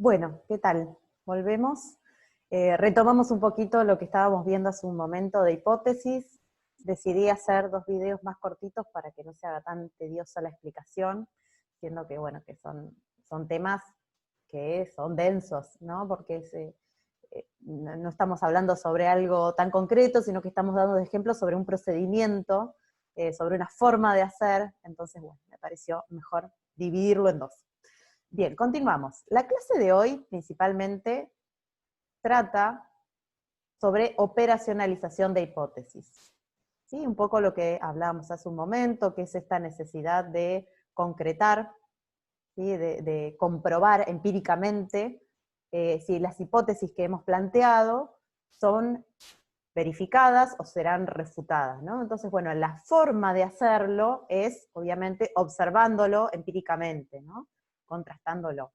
Bueno, ¿qué tal? Volvemos. Retomamos un poquito lo que estábamos viendo hace un momento de hipótesis. Decidí hacer 2 videos más cortitos para que no se haga tan tediosa la explicación, siendo que, bueno, que son temas que son densos, ¿no? Porque no estamos hablando sobre algo tan concreto, sino que estamos dando ejemplos sobre un procedimiento, sobre una forma de hacer. Entonces, bueno, me pareció mejor dividirlo en 2. Bien, continuamos. La clase de hoy principalmente trata sobre operacionalización de hipótesis. ¿Sí? Un poco lo que hablábamos hace un momento, que es esta necesidad de concretar, ¿sí? de comprobar empíricamente si las hipótesis que hemos planteado son verificadas o serán refutadas, ¿no? Entonces, bueno, la forma de hacerlo es, obviamente, observándolo empíricamente, ¿no? Contrastándolo.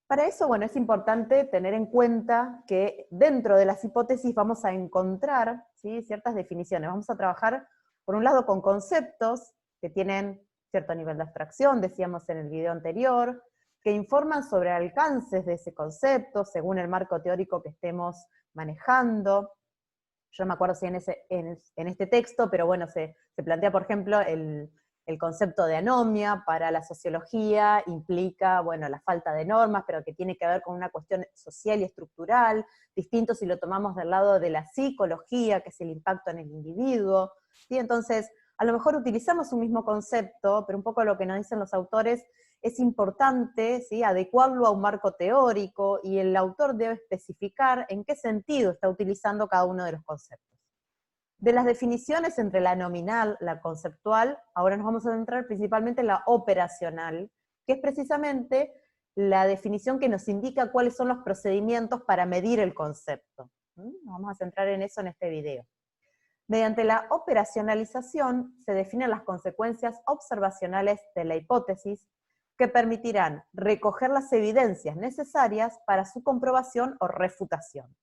Para eso, bueno, es importante tener en cuenta que dentro de las hipótesis vamos a encontrar, ¿sí?, ciertas definiciones. Vamos a trabajar, por un lado, con conceptos que tienen cierto nivel de abstracción, decíamos en el video anterior, que informan sobre alcances de ese concepto, según el marco teórico que estemos manejando. Yo no me acuerdo si en este texto, pero bueno, se plantea, por ejemplo, el concepto de anomia para la sociología implica, bueno, la falta de normas, pero que tiene que ver con una cuestión social y estructural, distinto si lo tomamos del lado de la psicología, que es el impacto en el individuo, ¿sí? Entonces, a lo mejor utilizamos un mismo concepto, pero un poco lo que nos dicen los autores es importante, ¿sí?, adecuarlo a un marco teórico, y el autor debe especificar en qué sentido está utilizando cada uno de los conceptos. De las definiciones entre la nominal, la conceptual, ahora nos vamos a centrar principalmente en la operacional, que es precisamente la definición que nos indica cuáles son los procedimientos para medir el concepto. Nos vamos a centrar en eso en este video. Mediante la operacionalización se definen las consecuencias observacionales de la hipótesis, que permitirán recoger las evidencias necesarias para su comprobación o refutación.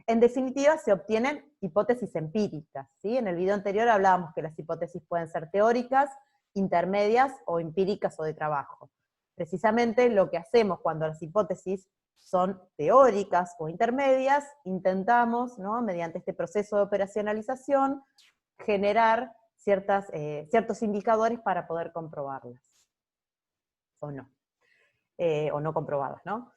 En definitiva, se obtienen hipótesis empíricas, ¿sí? En el video anterior hablábamos que las hipótesis pueden ser teóricas, intermedias o empíricas o de trabajo. Precisamente lo que hacemos cuando las hipótesis son teóricas o intermedias, intentamos, ¿no?, mediante este proceso de operacionalización, generar ciertos indicadores para poder comprobarlas. O no comprobadas, ¿no?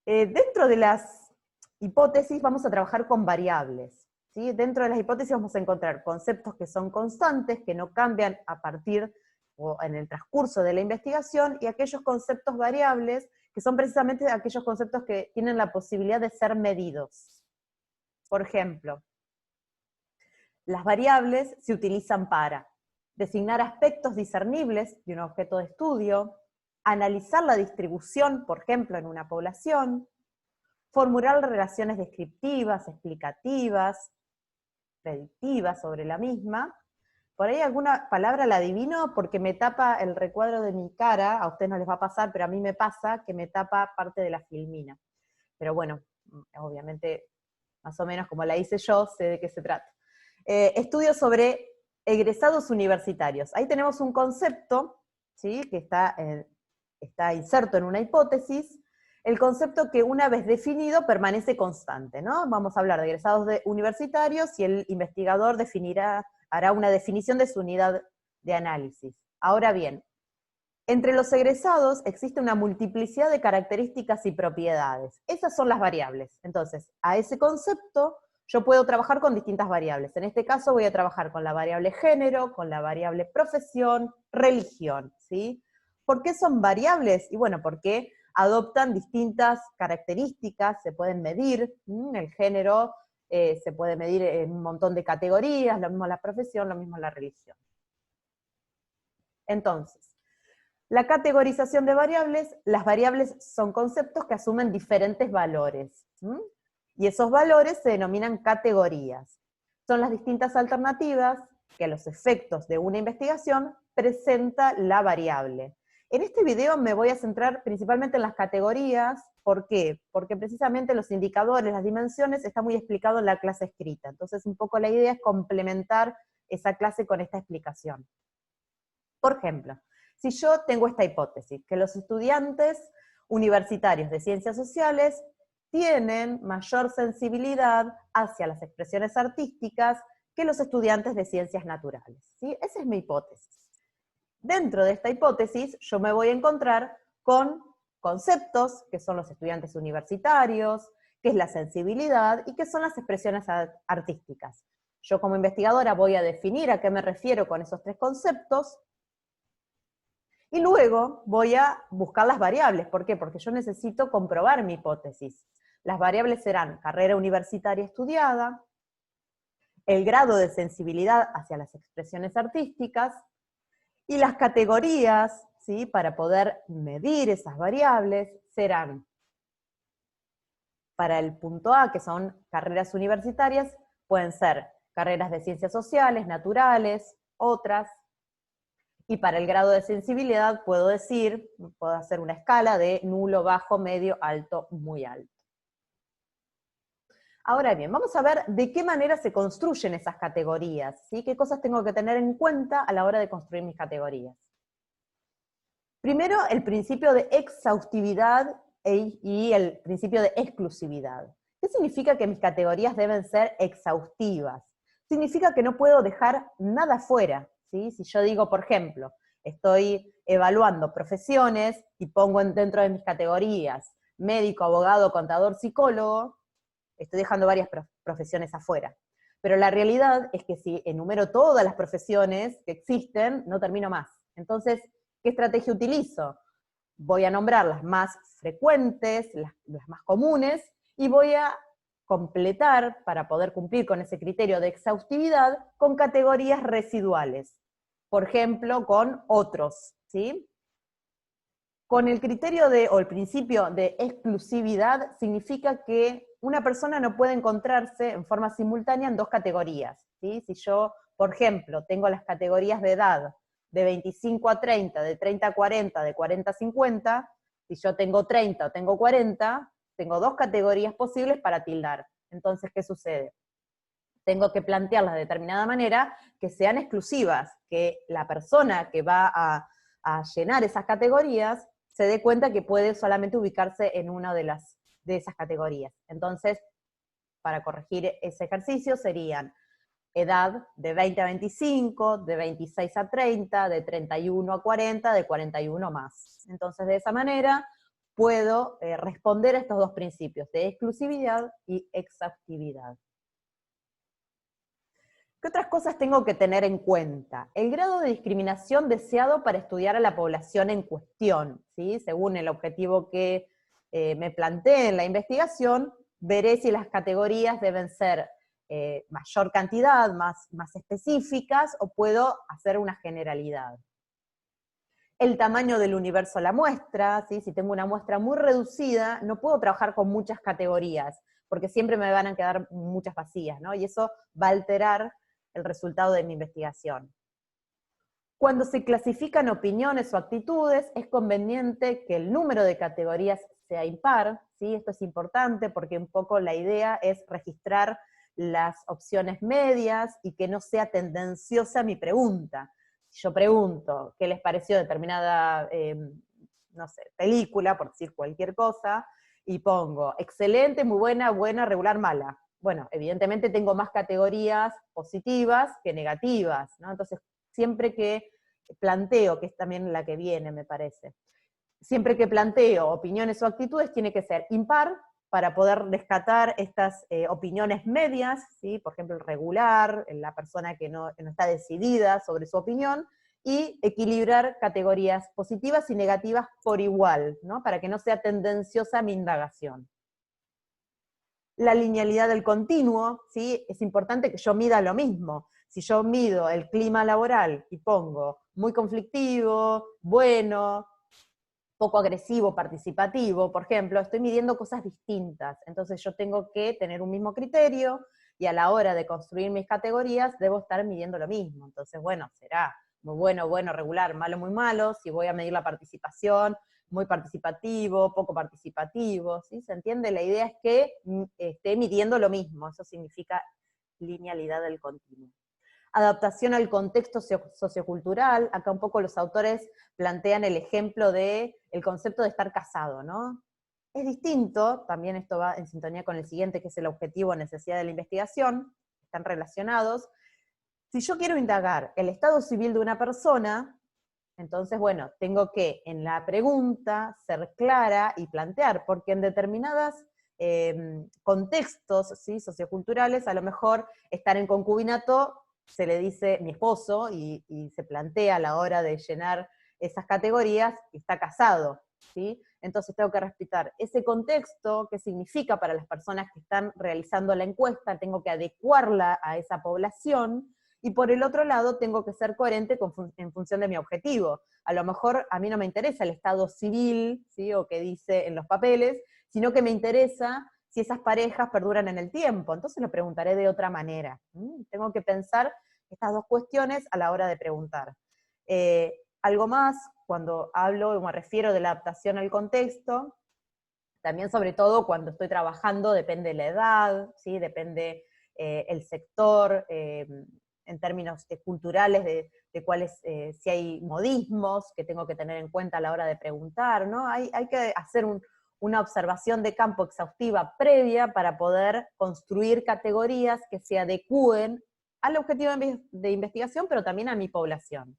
Dentro de las hipótesis vamos a trabajar con variables, ¿sí? Dentro de las hipótesis vamos a encontrar conceptos que son constantes, que no cambian a partir o en el transcurso de la investigación, y aquellos conceptos variables, que son precisamente aquellos conceptos que tienen la posibilidad de ser medidos. Por ejemplo, las variables se utilizan para designar aspectos discernibles de un objeto de estudio, analizar la distribución, por ejemplo, en una población, formular relaciones descriptivas, explicativas, predictivas sobre la misma. Por ahí alguna palabra la adivino porque me tapa el recuadro de mi cara, a ustedes no les va a pasar, pero a mí me pasa que me tapa parte de la filmina. Pero bueno, obviamente, más o menos como la hice yo, sé de qué se trata. Estudios sobre egresados universitarios. Ahí tenemos un concepto, ¿sí?, que está inserto en una hipótesis, el concepto que una vez definido permanece constante, ¿no? Vamos a hablar de egresados universitarios y el investigador hará una definición de su unidad de análisis. Ahora bien, entre los egresados existe una multiplicidad de características y propiedades. Esas son las variables. Entonces, a ese concepto yo puedo trabajar con distintas variables. En este caso voy a trabajar con la variable género, con la variable profesión, religión, ¿sí? ¿Por qué son variables? Y bueno, porque adoptan distintas características, se pueden medir, el género se puede medir en un montón de categorías, lo mismo la profesión, lo mismo la religión. Entonces, la categorización de variables, las variables son conceptos que asumen diferentes valores, y esos valores se denominan categorías. Son las distintas alternativas que a los efectos de una investigación presenta la variable. En este video me voy a centrar principalmente en las categorías. ¿Por qué? Porque precisamente los indicadores, las dimensiones, está muy explicado en la clase escrita. Entonces un poco la idea es complementar esa clase con esta explicación. Por ejemplo, si yo tengo esta hipótesis, que los estudiantes universitarios de ciencias sociales tienen mayor sensibilidad hacia las expresiones artísticas que los estudiantes de ciencias naturales, ¿sí? Esa es mi hipótesis. Dentro de esta hipótesis yo me voy a encontrar con conceptos, que son los estudiantes universitarios, qué es la sensibilidad y qué son las expresiones artísticas. Yo como investigadora voy a definir a qué me refiero con esos tres conceptos, y luego voy a buscar las variables. ¿Por qué? Porque yo necesito comprobar mi hipótesis. Las variables serán carrera universitaria estudiada, el grado de sensibilidad hacia las expresiones artísticas, y las categorías, ¿sí?, para poder medir esas variables serán, para el punto A, que son carreras universitarias, pueden ser carreras de ciencias sociales, naturales, otras. Y para el grado de sensibilidad puedo hacer una escala de nulo, bajo, medio, alto, muy alto. Ahora bien, vamos a ver de qué manera se construyen esas categorías, ¿sí? ¿Qué cosas tengo que tener en cuenta a la hora de construir mis categorías? Primero, el principio de exhaustividad y el principio de exclusividad. ¿Qué significa que mis categorías deben ser exhaustivas? Significa que no puedo dejar nada fuera, ¿sí? Si yo digo, por ejemplo, estoy evaluando profesiones y pongo dentro de mis categorías médico, abogado, contador, psicólogo, estoy dejando varias profesiones afuera. Pero la realidad es que si enumero todas las profesiones que existen, no termino más. Entonces, ¿qué estrategia utilizo? Voy a nombrar las más frecuentes, las más comunes, y voy a completar, para poder cumplir con ese criterio de exhaustividad, con categorías residuales. Por ejemplo, con otros, ¿sí? Con el criterio o el principio de exclusividad significa que una persona no puede encontrarse en forma simultánea en dos categorías, ¿sí? Si yo, por ejemplo, tengo las categorías de edad de 25 a 30, de 30 a 40, de 40 a 50, si yo tengo 30 o tengo 40, tengo dos categorías posibles para tildar. Entonces, ¿qué sucede? Tengo que plantearlas de determinada manera que sean exclusivas, que la persona que va a llenar esas categorías se dé cuenta que puede solamente ubicarse en una de esas categorías. Entonces, para corregir ese ejercicio serían edad de 20 a 25, de 26 a 30, de 31 a 40, de 41 más. Entonces, de esa manera puedo responder a estos dos principios, de exclusividad y exhaustividad. ¿Qué otras cosas tengo que tener en cuenta? El grado de discriminación deseado para estudiar a la población en cuestión, ¿sí? Según el objetivo que me planteé en la investigación, veré si las categorías deben ser mayor cantidad, más específicas, o puedo hacer una generalidad. El tamaño del universo de la muestra, ¿sí? Si tengo una muestra muy reducida, no puedo trabajar con muchas categorías, porque siempre me van a quedar muchas vacías, ¿no? Y eso va a alterar el resultado de mi investigación. Cuando se clasifican opiniones o actitudes, es conveniente que el número de categorías sea impar, ¿sí? Esto es importante porque un poco la idea es registrar las opciones medias y que no sea tendenciosa mi pregunta. Si yo pregunto qué les pareció determinada, no sé, película, por decir cualquier cosa, y pongo excelente, muy buena, buena, regular, mala. Bueno, evidentemente tengo más categorías positivas que negativas, ¿no? Entonces, siempre que planteo, que es también la que viene, me parece, siempre que planteo opiniones o actitudes, tiene que ser impar, para poder rescatar estas opiniones medias, ¿sí? Por ejemplo, el regular, la persona que no está decidida sobre su opinión, y equilibrar categorías positivas y negativas por igual, ¿no? Para que no sea tendenciosa mi indagación. La linealidad del continuo, ¿sí? Es importante que yo mida lo mismo. Si yo mido el clima laboral y pongo muy conflictivo, bueno, poco agresivo, participativo, por ejemplo, estoy midiendo cosas distintas. Entonces yo tengo que tener un mismo criterio y a la hora de construir mis categorías debo estar midiendo lo mismo. Entonces, bueno, será muy bueno, bueno, regular, malo, muy malo. Si voy a medir la participación, muy participativo, poco participativo, ¿sí? ¿Se entiende? La idea es que esté midiendo lo mismo, eso significa linealidad del continuo. adaptación al contexto sociocultural. Acá un poco los autores plantean el ejemplo del concepto de estar casado, ¿no? Es distinto, también esto va en sintonía con el siguiente, que es el objetivo o necesidad de la investigación, están relacionados. Si yo quiero indagar el estado civil de una persona, entonces, bueno, tengo que en la pregunta ser clara y plantear, porque en determinados contextos, ¿sí?, socioculturales, a lo mejor estar en concubinato se le dice mi esposo y se plantea a la hora de llenar esas categorías que está casado, ¿sí? Entonces tengo que respetar ese contexto, qué significa para las personas que están realizando la encuesta, tengo que adecuarla a esa población, y por el otro lado tengo que ser coherente en función de mi objetivo. A lo mejor a mí no me interesa el estado civil, ¿sí?, o que dice en los papeles, sino que me interesa si esas parejas perduran en el tiempo. Entonces lo preguntaré de otra manera. Tengo que pensar estas dos cuestiones a la hora de preguntar. Algo más, cuando hablo o me refiero de la adaptación al contexto, también sobre todo cuando estoy trabajando depende la edad, ¿sí?, depende el sector, en términos culturales de cuáles, si hay modismos que tengo que tener en cuenta a la hora de preguntar, ¿no? Hay que hacer una observación de campo exhaustiva previa para poder construir categorías que se adecúen al objetivo de investigación, pero también a mi población.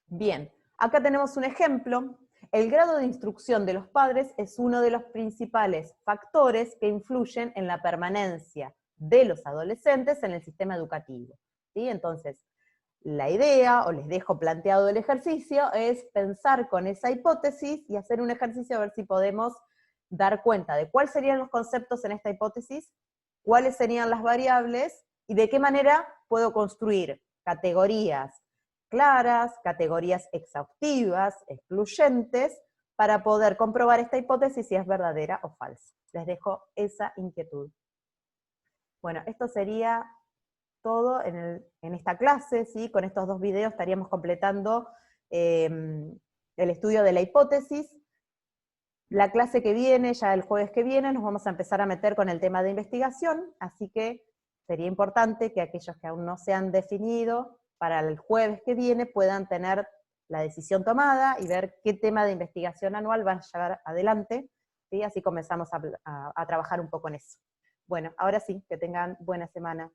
Bien, acá tenemos un ejemplo. El grado de instrucción de los padres es uno de los principales factores que influyen en la permanencia de los adolescentes en el sistema educativo, ¿sí? Entonces, la idea, o les dejo planteado el ejercicio, es pensar con esa hipótesis y hacer un ejercicio a ver si podemos dar cuenta de cuáles serían los conceptos en esta hipótesis, cuáles serían las variables, y de qué manera puedo construir categorías claras, categorías exhaustivas, excluyentes, para poder comprobar esta hipótesis si es verdadera o falsa. Les dejo esa inquietud. Bueno, esto sería todo en esta clase, ¿sí? Con estos dos videos estaríamos completando el estudio de la hipótesis. La clase que viene, ya el jueves que viene, nos vamos a empezar a meter con el tema de investigación, así que sería importante que aquellos que aún no se han definido, para el jueves que viene puedan tener la decisión tomada y ver qué tema de investigación anual van a llevar adelante, ¿sí? Así comenzamos a trabajar un poco en eso. Bueno, ahora sí, que tengan buena semana.